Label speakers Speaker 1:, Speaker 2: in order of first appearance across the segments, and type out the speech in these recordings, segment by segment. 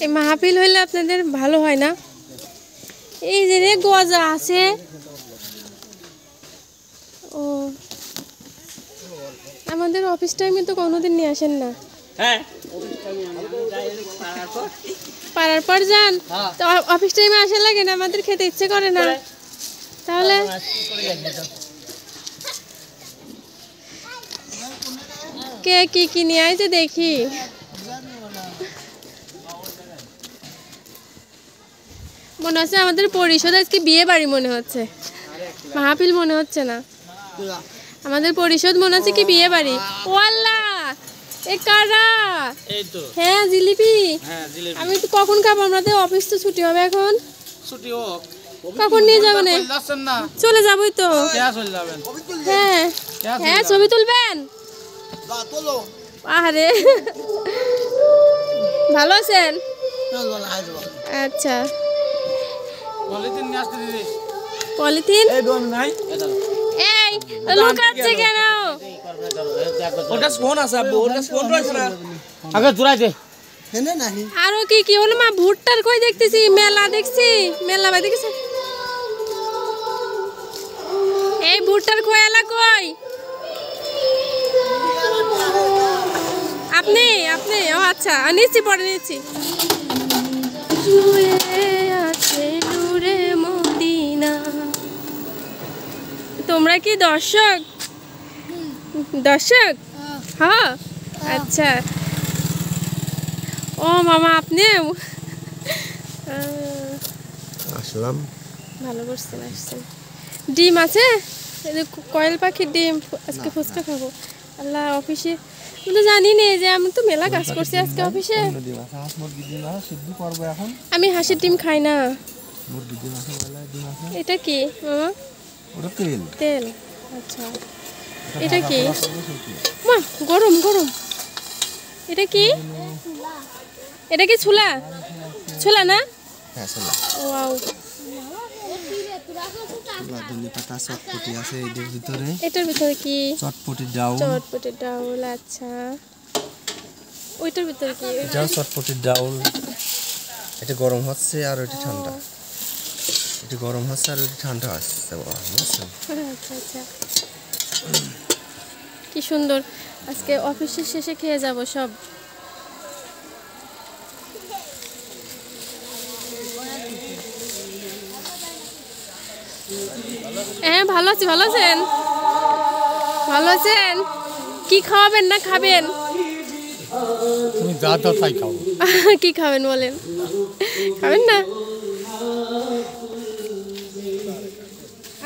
Speaker 1: এই মাহফিল হইলে আপনাদের ভালো হয় না? এই যে রে গজা আছে। ও আমাদের অফিস টাইমে তো কোনোদিন নিয়ে আসেন না।
Speaker 2: হ্যাঁ
Speaker 1: পারার পর যান তো অফিস টাইমে আসা লাগে না, আমাদের খেতে ইচ্ছে করে না। তাহলে কে কি নিয়ে আইছে দেখি। মনে হচ্ছে আমাদের পরিষদ আজকে বিয়ে বাড়ি মনে হচ্ছে, মাহফিল মনে হচ্ছে না। আমাদের পরিষদ মনে হচ্ছে কি বিয়ে বাড়ি। ও আল্লাহ, এ কারা? হ্যাঁ জিলিপি। আমি তো কখন খাবো? আমাদের অফিস তো ছুটি হবে এখন।
Speaker 2: ছুটি হোক,
Speaker 1: কখন নিয়ে যাবেন? চলে যাবই তো। হ্যাঁ হ্যাঁ ছবি তুলবেন। আরে ভালো আছেন? আচ্ছা পলিথিন এই লুকাচ্ছে কেন?
Speaker 2: ওটা ফোন আছে আব্বু, ওটা ফোন রয়েছে না আগে জুড়াই দে।
Speaker 1: আরো কি কি হলো মা? ভুট্টার কই দেখতেছি, মেলা দেখছি, মেলা ভাই দেখছি। এই ভুট্টার খোয়ালা কই? আপনি আপনি ও আচ্ছা নিচ্ছি, পরে নিচ্ছি। তোমরা কি দর্শক? দর্শক হ্যাঁ আচ্ছা। ও মামা আপনি
Speaker 3: আসলাম,
Speaker 1: ভালো করছেন আসছেন। ডিম আছে, কয়েল পাখির ডিম। আজকে ফুচকা খাবো। আল্লাহ অফিসে তো জানি না যে আমি তো মেলা কাজ করছি আজকে অফিসে। আমি হাঁসের ডিম খাই না। এটা কি মামা?
Speaker 3: তেল
Speaker 1: তেল আচ্ছা। এটা কি মা? গরম গরম। এটা কি? এটা কি ছোলা? ছোলা না?
Speaker 3: হ্যাঁ ছোলা।
Speaker 1: ওয়াও
Speaker 3: পাতা চটপটি আছে এর ভিতরে।
Speaker 1: এটার ভিতরে কি?
Speaker 3: চটপটি ডাউল।
Speaker 1: চটপটি ডাউল আচ্ছা। ওইটার ভিতরে কি?
Speaker 3: এটাও চটপটি ডাউল। এটা গরম হচ্ছে আর ওইটা ঠান্ডা। এটা গরম হচ্ছে আর ওইটা ঠান্ডা হচ্ছে।
Speaker 1: আচ্ছা আচ্ছা কি সুন্দর। আজকে অফিসের শেষে খেয়ে যাব সব। হ্যাঁ ভালো আছি। ভালো আছেন? ভালো আছেন? কি খাওয়াবেন না খাবেন?
Speaker 3: তুমি যা দাও তাই খাও।
Speaker 1: কি খাবেন বলেন? খাবেন না?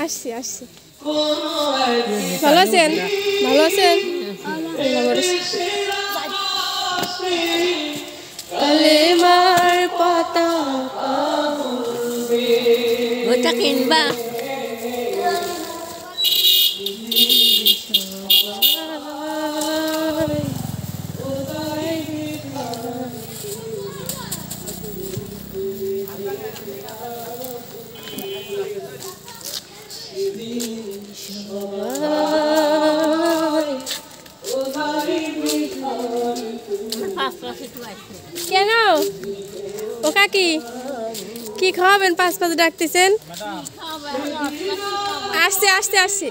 Speaker 1: আসছি আসছি। ভালো আছেন? ভালো আছেন? কালেমার পতাকা ওটা কিনবা? কেন ও কাকি কি খাওয়াবেন? পাঁচ পাঁচ ডাকতেছেন। আসছে আসতে আসছে।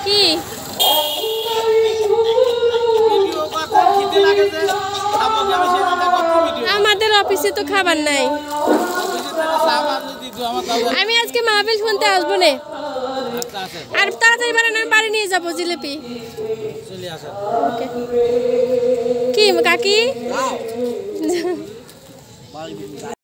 Speaker 1: কি আমাদের অফিসে তো খাবার নাই। আমি আজকে মাহফিল শুনতে আসবো না। আর তাড়াতাড়ি বানানো বাড়ি নিয়ে যাবো জিলিপি। কি কাকি